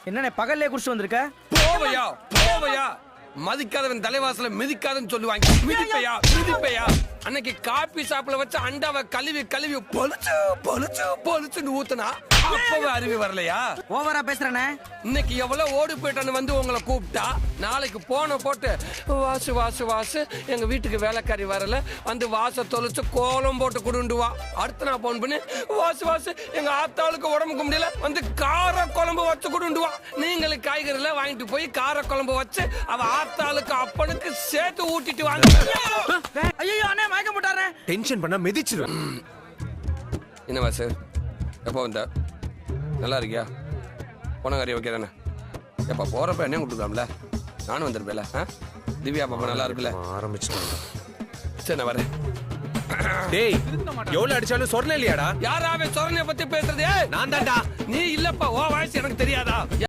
என்னண்ணே பகல்லே குடிச்சு வந்திருக்க? போவையா போவையா, மதிக்காதவன் தலைவாசல மிதிக்காதன்னு சொல்லுவாங்க. மிதிப்பையா அன்னைக்கு காபி ஷாப்ல வச்ச அண்டாவை கழுவி கழுவி பொலிச்சு பொலிச்சு பொலிச்சுன்னு ஊத்துனா அப்பவே அருவி வரலையா? ஓவரா பேசுறனே. இன்னைக்கு எவ்வளவு ஓடி போயிட்டான்னு வந்து உங்களை கூப்பிட்டா நாளைக்கு போன போட்டு வாசு வாசு வாசு எங்க வீட்டுக்கு வேலைக்காரி வரல வந்து வாச தொலைச்சு கோலம் போட்டு குடுண்டுவா. அடுத்து நான் போன் பண்ணி வாசு வாசு எங்க ஆத்தாளுக்கு உடம்புக்கு முடியல வந்து கார குழம்பு வச்சு குடுண்டுவா. நீங்களும் காய்கறில வாங்கிட்டு போய் கார குழம்பு வச்சு அவ ஆத்தாளுக்கு அப்பனுக்கு சேர்த்து ஊட்டிட்டு வாங்க. ஐயோ அண்ணே மயக்கம் போட்டாரே. டென்ஷன் பண்ணா மிதிச்சிரும். என்ன வாசு எப்போ வந்த? நல்லா இருக்கியா? போனகாரி ஓகே தானே? எப்போ போறப்ப என்ன கொடுக்கலாம்ல? நானும் வந்திருப்பேல. திவ்யா பாப்பா நல்லா இருக்குல்ல? ஆரம்பிச்சிட்டாங்க. சரி நான் வரேன். டேய் எவ்வளவு அடிச்சாலும் சொரணை இல்லையாடா? யாராவே சொரணைய பத்தி பேசுறது? நான் தான்டா. நீ இல்லப்பா, ஓ வாய்ஸ் எனக்கு தெரியாதா?